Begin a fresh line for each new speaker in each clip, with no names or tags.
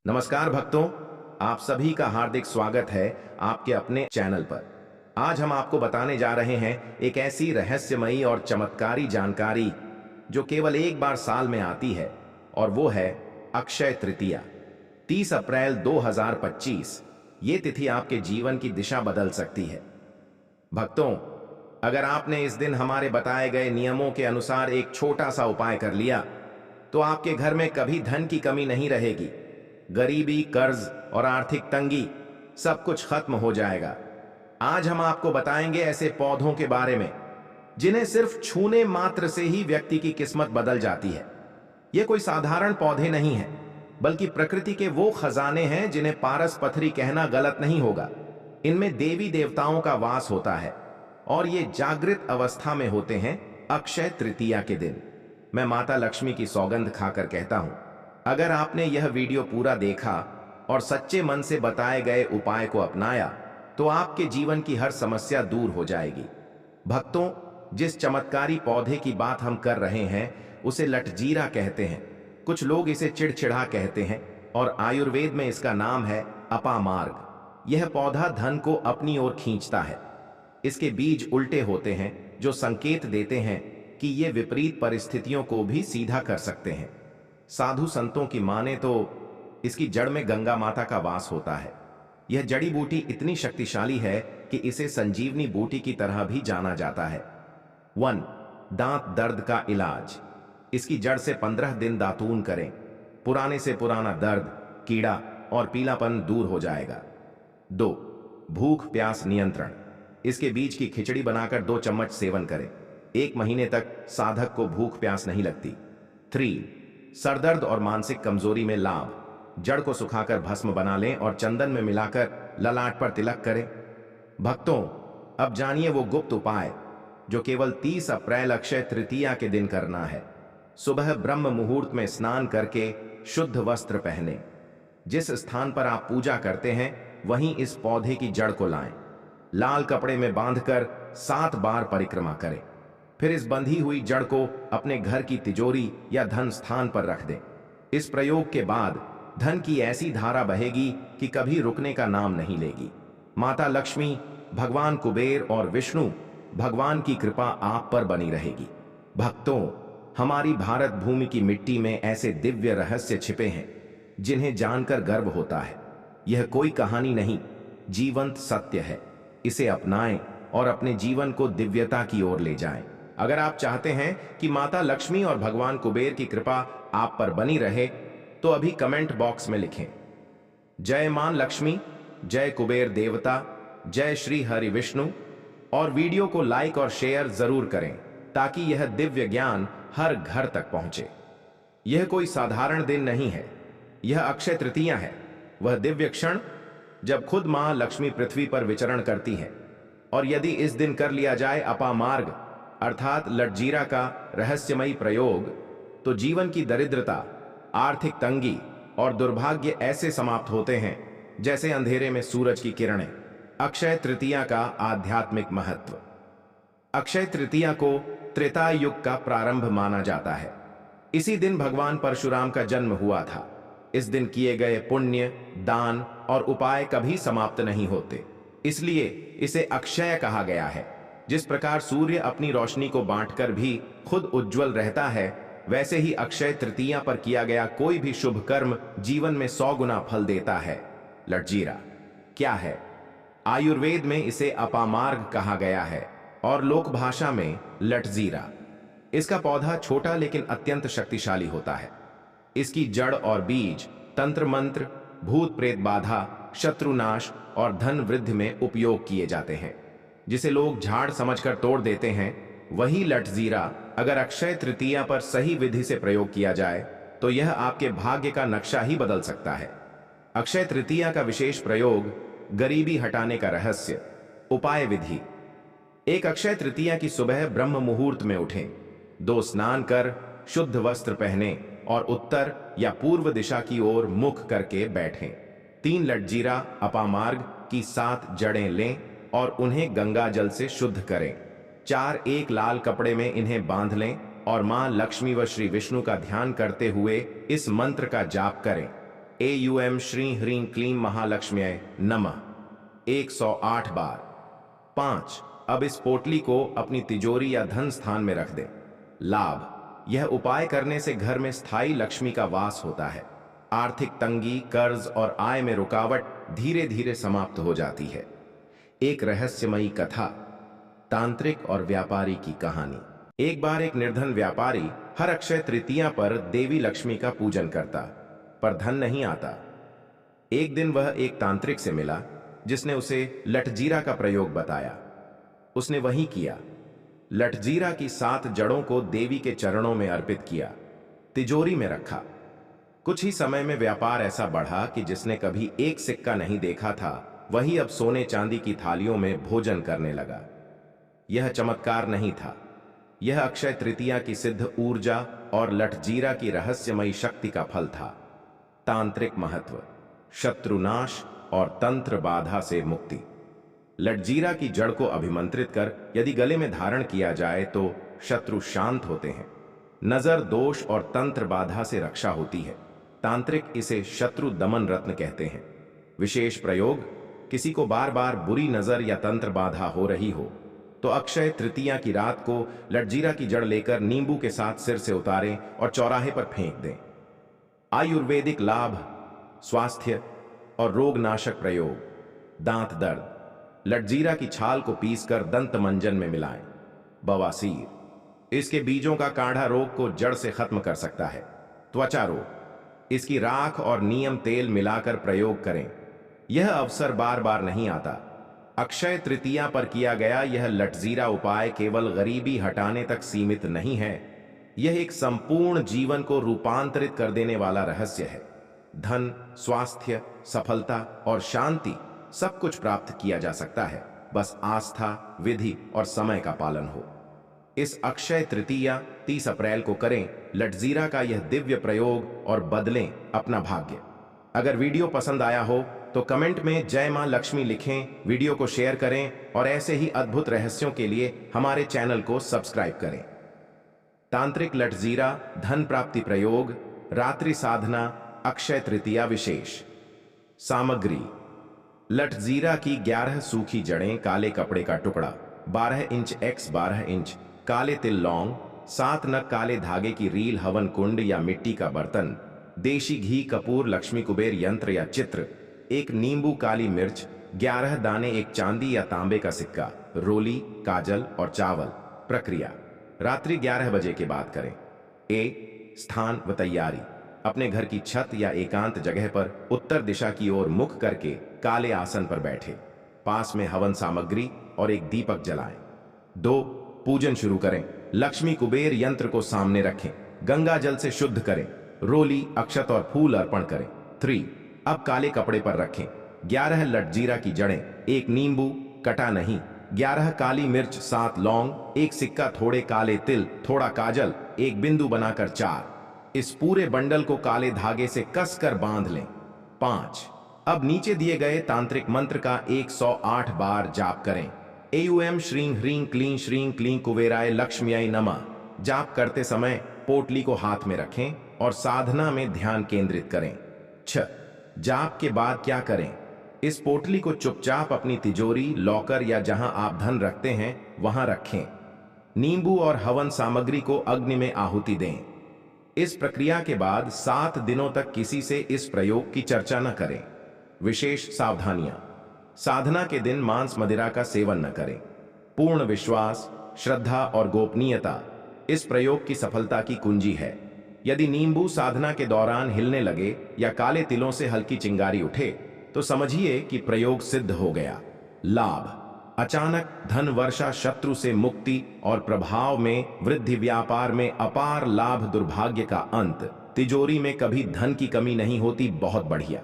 नमस्कार भक्तों, आप सभी का हार्दिक स्वागत है आपके अपने चैनल पर। आज हम आपको बताने जा रहे हैं एक ऐसी रहस्यमयी और चमत्कारी जानकारी जो केवल एक बार साल में आती है, और वो है अक्षय तृतीया। 30 अप्रैल 2025। ये तिथि आपके जीवन की दिशा बदल सकती है। भक्तों, अगर आपने इस दिन हमारे बताए गए नियमों के अनुसार एक छोटा सा उपाय कर लिया, तो आपके घर में कभी धन की कमी नहीं रहेगी। गरीबी, कर्ज और आर्थिक तंगी सब कुछ खत्म हो जाएगा। आज हम आपको बताएंगे ऐसे पौधों के बारे में जिन्हें सिर्फ छूने मात्र से ही व्यक्ति की किस्मत बदल जाती है। ये कोई साधारण पौधे नहीं हैं, बल्कि प्रकृति के वो खजाने हैं जिन्हें पारस पथरी कहना गलत नहीं होगा। इनमें देवी देवताओं का वास होता है और ये जागृत अवस्था में होते हैं अक्षय तृतीया के दिन। मैं माता लक्ष्मी की सौगंध खाकर कहता हूं, अगर आपने यह वीडियो पूरा देखा और सच्चे मन से बताए गए उपाय को अपनाया, तो आपके जीवन की हर समस्या दूर हो जाएगी। भक्तों, जिस चमत्कारी पौधे की बात हम कर रहे हैं उसे लटजीरा कहते हैं। कुछ लोग इसे चिड़चिड़ा कहते हैं और आयुर्वेद में इसका नाम है अपामार्ग। यह पौधा धन को अपनी ओर खींचता है। इसके बीज उल्टे होते हैं जो संकेत देते हैं कि ये विपरीत परिस्थितियों को भी सीधा कर सकते हैं। साधु संतों की माने तो इसकी जड़ में गंगा माता का वास होता है। यह जड़ी बूटी इतनी शक्तिशाली है कि इसे संजीवनी बूटी की तरह भी जाना जाता है। 1. दांत दर्द का इलाज। इसकी जड़ से 15 दिन दातून करें। पुराने से पुराना दर्द, कीड़ा और पीलापन दूर हो जाएगा। 2. भूख प्यास नियंत्रण। इसके बीज की खिचड़ी बनाकर 2 चम्मच सेवन करें। 1 महीने तक साधक को भूख प्यास नहीं लगती। 3. सरदर्द और मानसिक कमजोरी में लाभ। जड़ को सुखाकर भस्म बना लें और चंदन में मिलाकर ललाट पर तिलक करें। भक्तों, अब जानिए वो गुप्त उपाय जो केवल 30 अप्रैल अक्षय तृतीया के दिन करना है। सुबह ब्रह्म मुहूर्त में स्नान करके शुद्ध वस्त्र पहने। जिस स्थान पर आप पूजा करते हैं वहीं इस पौधे की जड़ को लाएं। लाल कपड़े में बांधकर 7 बार परिक्रमा करें। फिर इस बंधी हुई जड़ को अपने घर की तिजोरी या धन स्थान पर रख दें। इस प्रयोग के बाद धन की ऐसी धारा बहेगी कि कभी रुकने का नाम नहीं लेगी। माता लक्ष्मी, भगवान कुबेर और विष्णु भगवान की कृपा आप पर बनी रहेगी। भक्तों, हमारी भारत भूमि की मिट्टी में ऐसे दिव्य रहस्य छिपे हैं जिन्हें जानकर गर्व होता है। यह कोई कहानी नहीं, जीवंत सत्य है। इसे अपनाएं और अपने जीवन को दिव्यता की ओर ले जाएं। अगर आप चाहते हैं कि माता लक्ष्मी और भगवान कुबेर की कृपा आप पर बनी रहे, तो अभी कमेंट बॉक्स में लिखें, जय मां लक्ष्मी, जय कुबेर देवता, जय श्री हरि विष्णु, और वीडियो को लाइक और शेयर जरूर करें ताकि यह दिव्य ज्ञान हर घर तक पहुंचे। यह कोई साधारण दिन नहीं है, यह अक्षय तृतीया है, वह दिव्य क्षण जब खुद मां लक्ष्मी पृथ्वी पर विचरण करती है। और यदि इस दिन कर लिया जाए अपामार्ग अर्थात लटजीरा का रहस्यमयी प्रयोग, तो जीवन की दरिद्रता, आर्थिक तंगी और दुर्भाग्य ऐसे समाप्त होते हैं जैसे अंधेरे में सूरज की किरणें। अक्षय तृतीया का आध्यात्मिक महत्व। अक्षय तृतीया को त्रेता युग का प्रारंभ माना जाता है। इसी दिन भगवान परशुराम का जन्म हुआ था। इस दिन किए गए पुण्य, दान और उपाय कभी समाप्त नहीं होते, इसलिए इसे अक्षय कहा गया है। जिस प्रकार सूर्य अपनी रोशनी को बांटकर भी खुद उज्जवल रहता है, वैसे ही अक्षय तृतीया पर किया गया कोई भी शुभ कर्म जीवन में 100 गुना फल देता है। लटजीरा क्या है? आयुर्वेद में इसे अपामार्ग कहा गया है और लोक भाषा में लटजीरा। इसका पौधा छोटा लेकिन अत्यंत शक्तिशाली होता है। इसकी जड़ और बीज तंत्र मंत्र, भूत प्रेत बाधा, शत्रुनाश और धन वृद्धि में उपयोग किए जाते हैं। जिसे लोग झाड़ समझकर तोड़ देते हैं, वही लटजीरा अगर अक्षय तृतीया पर सही विधि से प्रयोग किया जाए तो यह आपके भाग्य का नक्शा ही बदल सकता है। अक्षय तृतीया का विशेष प्रयोग, गरीबी हटाने का रहस्य। उपाय विधि। एक अक्षय तृतीया की सुबह ब्रह्म मुहूर्त में उठें, 2 स्नान कर शुद्ध वस्त्र पहने और उत्तर या पूर्व दिशा की ओर मुख करके बैठें। 3 लटजीरा अपामार्ग की 7 जड़ें लें और उन्हें गंगा जल से शुद्ध करें। 4 एक लाल कपड़े में इन्हें बांध लें और मां लक्ष्मी व श्री विष्णु का ध्यान करते हुए इस मंत्र का जाप करें। एयूएम श्री ह्रीं क्लीं महालक्ष्म्यै नमः 108 बार। 5। अब इस पोटली को अपनी तिजोरी या धन स्थान में रख दें। लाभ, यह उपाय करने से घर में स्थायी लक्ष्मी का वास होता है। आर्थिक तंगी, कर्ज और आय में रुकावट धीरे धीरे समाप्त हो जाती है। एक रहस्यमयी कथा, तांत्रिक और व्यापारी की कहानी। एक बार एक निर्धन व्यापारी हर अक्षय तृतीया पर देवी लक्ष्मी का पूजन करता, पर धन नहीं आता। एक दिन वह एक तांत्रिक से मिला जिसने उसे लटजीरा का प्रयोग बताया। उसने वही किया। लटजीरा की 7 जड़ों को देवी के चरणों में अर्पित किया, तिजोरी में रखा। कुछ ही समय में व्यापार ऐसा बढ़ा कि जिसने कभी एक सिक्का नहीं देखा था, वही अब सोने चांदी की थालियों में भोजन करने लगा। यह चमत्कार नहीं था, यह अक्षय तृतीया की सिद्ध ऊर्जा और लटजीरा की रहस्यमयी शक्ति का फल था। तांत्रिक महत्व, शत्रुनाश और तंत्र बाधा से मुक्ति। लटजीरा की जड़ को अभिमंत्रित कर यदि गले में धारण किया जाए तो शत्रु शांत होते हैं। नजर, दोष और तंत्र बाधा से रक्षा होती है। तांत्रिक इसे शत्रु दमन रत्न कहते हैं। विशेष प्रयोग, किसी को बार बार बुरी नजर या तंत्र बाधा हो रही हो तो अक्षय तृतीया की रात को लटजीरा की जड़ लेकर नींबू के साथ सिर से उतारें और चौराहे पर फेंक दें। आयुर्वेदिक लाभ, स्वास्थ्य और रोगनाशक प्रयोग। दांत दर्द, लटजीरा की छाल को पीसकर दंत मंजन में मिलाएं। बवासीर, इसके बीजों का काढ़ा रोग को जड़ से खत्म कर सकता है। त्वचा रोग, इसकी राख और नीम तेल मिलाकर प्रयोग करें। यह अवसर बार बार नहीं आता। अक्षय तृतीया पर किया गया यह लटजीरा उपाय केवल गरीबी हटाने तक सीमित नहीं है, यह एक संपूर्ण जीवन को रूपांतरित कर देने वाला रहस्य है। धन, स्वास्थ्य, सफलता और शांति सब कुछ प्राप्त किया जा सकता है, बस आस्था, विधि और समय का पालन हो। इस अक्षय तृतीया 30 अप्रैल को करें लटजीरा का यह दिव्य प्रयोग और बदलें अपना भाग्य। अगर वीडियो पसंद आया हो तो कमेंट में जय मां लक्ष्मी लिखें, वीडियो को शेयर करें और ऐसे ही अद्भुत रहस्यों के लिए हमारे चैनल को सब्सक्राइब करें। तांत्रिक लटजीरा धन प्राप्ति प्रयोग, रात्रि साधना, अक्षय तृतीया विशेष। सामग्री, लटजीरा की 11 सूखी जड़ें, काले कपड़े का टुकड़ा, 12 इंच x 12 इंच, काले तिल लौंग, 7 नग काले धागे की रील, हवन कुंड या मिट्टी का बर्तन, देशी घी, कपूर, लक्ष्मी कुबेर यंत्र या चित्र, एक नींबू, काली मिर्च, 11 दाने, एक चांदी या तांबे का सिक्का, रोली, काजल और चावल। प्रक्रिया, रात्रि 11 बजे के बाद करें। स्थान व तैयारी, अपने घर की छत या एकांत जगह पर उत्तर दिशा की ओर मुख करके काले आसन पर बैठे। पास में हवन सामग्री और एक दीपक जलाएं। 2. पूजन शुरू करें। लक्ष्मी कुबेर यंत्र को सामने रखें, गंगा जल से शुद्ध करें, रोली, अक्षत और फूल अर्पण करें। 3. अब काले कपड़े पर रखें 11 लटजीरा की जड़ें, एक नींबू कटा नहीं, 11 काली मिर्च, 7 लौंग, एक सिक्का, थोड़े काले तिल, थोड़ा काजल, एक बिंदु बनाकर 4। इस पूरे बंडल को काले धागे से कसकर बांध लें। 5. अब नीचे दिए गए तांत्रिक मंत्र का 108 बार जाप करें। एयूएम श्रीं ह्रीं क्लीं श्रीं क्लीं कुबेराय लक्ष्म्यै नमः। जाप करते समय पोटली को हाथ में रखें और साधना में ध्यान केंद्रित करें। 6. जाप के बाद क्या करें? इस पोटली को चुपचाप अपनी तिजोरी, लॉकर या जहां आप धन रखते हैं वहां रखें। नींबू और हवन सामग्री को अग्नि में आहुति दें। इस प्रक्रिया के बाद 7 दिनों तक किसी से इस प्रयोग की चर्चा न करें। विशेष सावधानियां, साधना के दिन मांस मदिरा का सेवन न करें। पूर्ण विश्वास, श्रद्धा और गोपनीयता इस प्रयोग की सफलता की कुंजी है। यदि नींबू साधना के दौरान हिलने लगे या काले तिलों से हल्की चिंगारी उठे तो समझिए कि प्रयोग सिद्ध हो गया। लाभ, अचानक धन वर्षा, शत्रु से मुक्ति और प्रभाव में वृद्धि, व्यापार में अपार लाभ, दुर्भाग्य का अंत, तिजोरी में कभी धन की कमी नहीं होती। बहुत बढ़िया।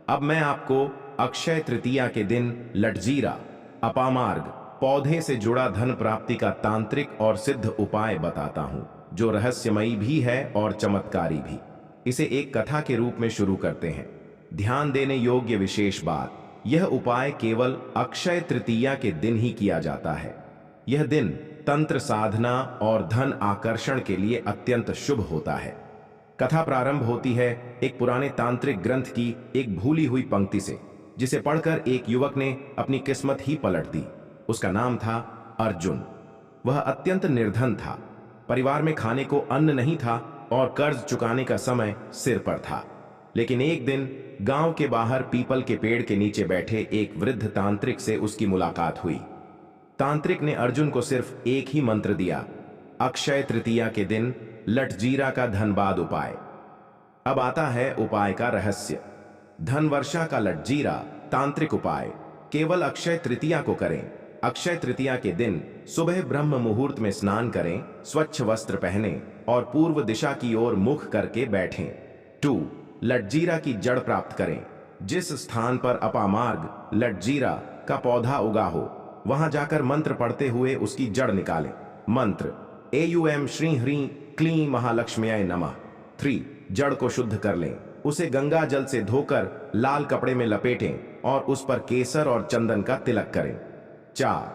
अब मैं आपको अक्षय तृतीया के दिन लटजीरा, अपामार्ग, पौधे से जुड़ा धन प्राप्ति का तांत्रिक और सिद्ध उपाय बताता हूं, जो रहस्यमयी भी है और चमत्कारी भी। इसे एक कथा के रूप में शुरू करते हैं। ध्यान देने योग्य विशेष बात, यह उपाय केवल अक्षय तृतीया के दिन ही किया जाता है। यह दिन तंत्र साधना और धन आकर्षण के लिए अत्यंत शुभ होता है। कथा प्रारंभ होती है एक पुराने तांत्रिक ग्रंथ की एक भूली हुई पंक्ति से, जिसे पढ़कर एक युवक ने अपनी किस्मत ही पलट दी। उसका नाम था अर्जुन। वह अत्यंत निर्धन था। परिवार में खाने को अन्न नहीं था और कर्ज चुकाने का समय सिर पर था। लेकिन एक दिन गांव के बाहर पीपल के पेड़ के नीचे बैठे एक वृद्ध तांत्रिक से उसकी मुलाकात हुई। तांत्रिक ने अर्जुन को सिर्फ एक ही मंत्र दिया, अक्षय तृतीया के दिन लटजीरा का धनबाद उपाय। अब आता है उपाय का रहस्य। धन वर्षा का लटजीरा तांत्रिक उपाय केवल अक्षय तृतीया को करें। अक्षय तृतीया के दिन सुबह ब्रह्म मुहूर्त में स्नान करें, स्वच्छ वस्त्र पहनें और पूर्व दिशा की ओर मुख करके बैठें। 2. लटजीरा की जड़ प्राप्त करें। जिस स्थान पर अपामार्ग लटजीरा का पौधा उगा हो, वहां जाकर मंत्र पढ़ते हुए उसकी जड़ निकालें। मंत्र एयूएम श्री ह्रीं क्लीं महालक्ष्म्याय नमः। 3. जड़ को शुद्ध कर लें। उसे गंगा जल से धोकर लाल कपड़े में लपेटें और उस पर केसर और चंदन का तिलक करें। 4.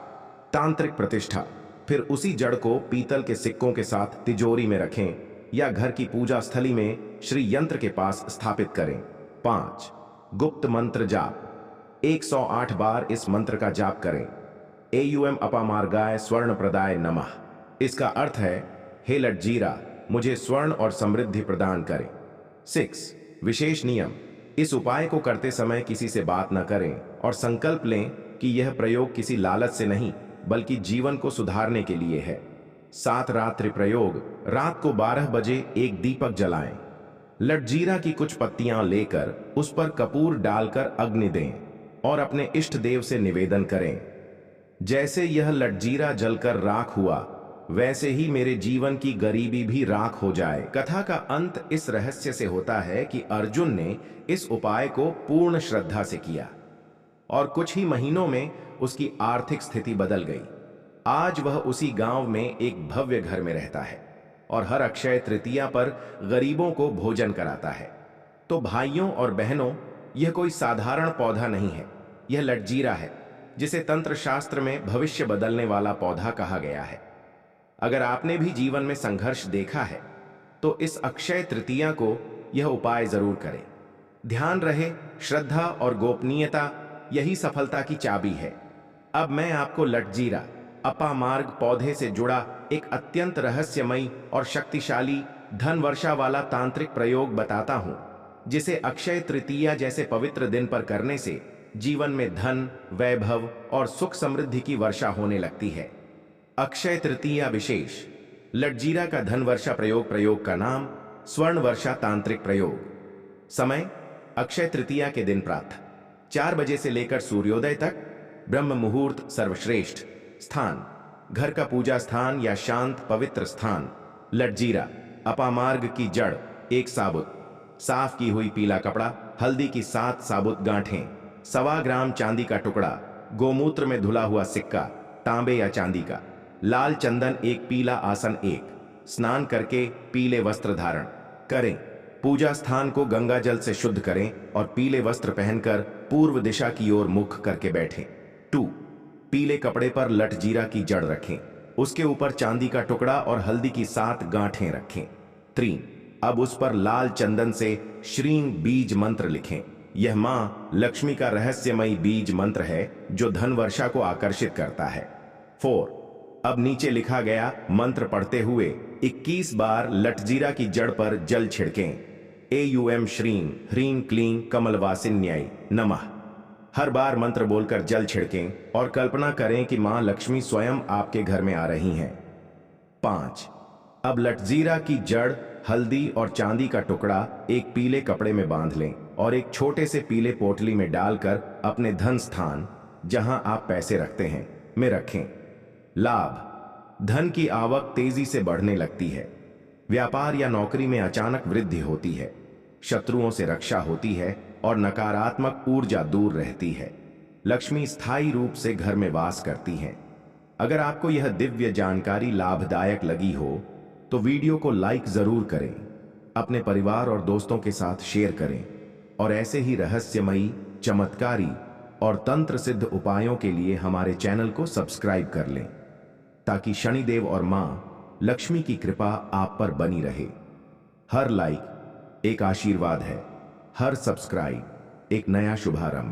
तांत्रिक प्रतिष्ठा। फिर उसी जड़ को पीतल के सिक्कों के साथ तिजोरी में रखें या घर की पूजा स्थली में श्री यंत्र के पास स्थापित करें। 5. गुप्त मंत्र जाप। 108 बार इस मंत्र का जाप करें। एयूएम अपामार्गाय स्वर्ण प्रदाय नमः। इसका अर्थ है, हे लटजीरा, मुझे स्वर्ण और समृद्धि प्रदान करें। 6. विशेष नियम। इस उपाय को करते समय किसी से बात न करें और संकल्प लें कि यह प्रयोग किसी लालच से नहीं बल्कि जीवन को सुधारने के लिए है। 7. रात्रि प्रयोग। रात को 12 बजे एक दीपक जलाएं। लटजीरा की कुछ पत्तियां लेकर उस पर कपूर डालकर अग्नि दें और अपने इष्ट देव से निवेदन करें, जैसे यह लटजीरा जलकर राख हुआ, वैसे ही मेरे जीवन की गरीबी भी राख हो जाए। कथा का अंत इस रहस्य से होता है कि अर्जुन ने इस उपाय को पूर्ण श्रद्धा से किया और कुछ ही महीनों में उसकी आर्थिक स्थिति बदल गई। आज वह उसी गांव में एक भव्य घर में रहता है और हर अक्षय तृतीया पर गरीबों को भोजन कराता है। तो भाइयों और बहनों, यह कोई साधारण पौधा नहीं है, यह लटजीरा है, जिसे तंत्र शास्त्र में भविष्य बदलने वाला पौधा कहा गया है। अगर आपने भी जीवन में संघर्ष देखा है तो इस अक्षय तृतीया को यह उपाय जरूर करें। ध्यान रहे, श्रद्धा और गोपनीयता यही सफलता की चाबी है। अब मैं आपको लटजीरा अपामार्ग पौधे से जुड़ा एक अत्यंत रहस्यमयी और शक्तिशाली धन वर्षा वाला तांत्रिक प्रयोग बताता हूं, जिसे अक्षय तृतीया जैसे पवित्र दिन पर करने से जीवन में धन, वैभव और सुख समृद्धि की वर्षा होने लगती है। अक्षय तृतीया विशेष। लटजीरा का धन वर्षा प्रयोग का नाम स्वर्ण वर्षा तांत्रिक प्रयोग। समय अक्षय तृतीया के दिन प्रातः 4 बजे से लेकर सूर्योदय तक। ब्रह्म मुहूर्त सर्वश्रेष्ठ। स्थान घर का पूजा स्थान या शांत पवित्र स्थान। लटजीरा अपामार्ग की जड़ 1 साबुत साफ की हुई पीला कपड़ा, हल्दी की 7 साबुत गांठें, 1.25 ग्राम चांदी का टुकड़ा, गोमूत्र में धुला हुआ सिक्का तांबे या चांदी का, लाल चंदन, एक पीला आसन, स्नान करके पीले वस्त्र धारण करें। पूजा स्थान को गंगा जल से शुद्ध करें और पीले वस्त्र पहनकर पूर्व दिशा की ओर मुख करके बैठें। 2. पीले कपड़े पर लटजीरा की जड़ रखें, उसके ऊपर चांदी का टुकड़ा और हल्दी की 7 गांठें रखें। 3. अब उस पर लाल चंदन से श्रीं बीज मंत्र लिखें। यह मां लक्ष्मी का रहस्यमयी बीज मंत्र है जो धन वर्षा को आकर्षित करता है। 4. अब नीचे लिखा गया मंत्र पढ़ते हुए 21 बार लटजीरा की जड़ पर जल छिड़कें। एयूएम श्रीं ह्रीं क्लीं कमलवासिन्याय नमः। हर बार मंत्र बोलकर जल छिड़कें और कल्पना करें कि मां लक्ष्मी स्वयं आपके घर में आ रही हैं। 5. अब लटजीरा की जड़, हल्दी और चांदी का टुकड़ा एक पीले कपड़े में बांध लें और एक छोटे से पीले पोटली में डालकर अपने धन स्थान, जहां आप पैसे रखते हैं, में रखें। लाभ। धन की आवक तेजी से बढ़ने लगती है। व्यापार या नौकरी में अचानक वृद्धि होती है। शत्रुओं से रक्षा होती है और नकारात्मक ऊर्जा दूर रहती है। लक्ष्मी स्थायी रूप से घर में वास करती है। अगर आपको यह दिव्य जानकारी लाभदायक लगी हो तो वीडियो को लाइक जरूर करें, अपने परिवार और दोस्तों के साथ शेयर करें और ऐसे ही रहस्यमयी, चमत्कारी और तंत्र सिद्ध उपायों के लिए हमारे चैनल को सब्सक्राइब कर लें, ताकि शनिदेव और मां लक्ष्मी की कृपा आप पर बनी रहे। हर लाइक, एक आशीर्वाद है। हर सब्सक्राइब एक नया शुभारंभ।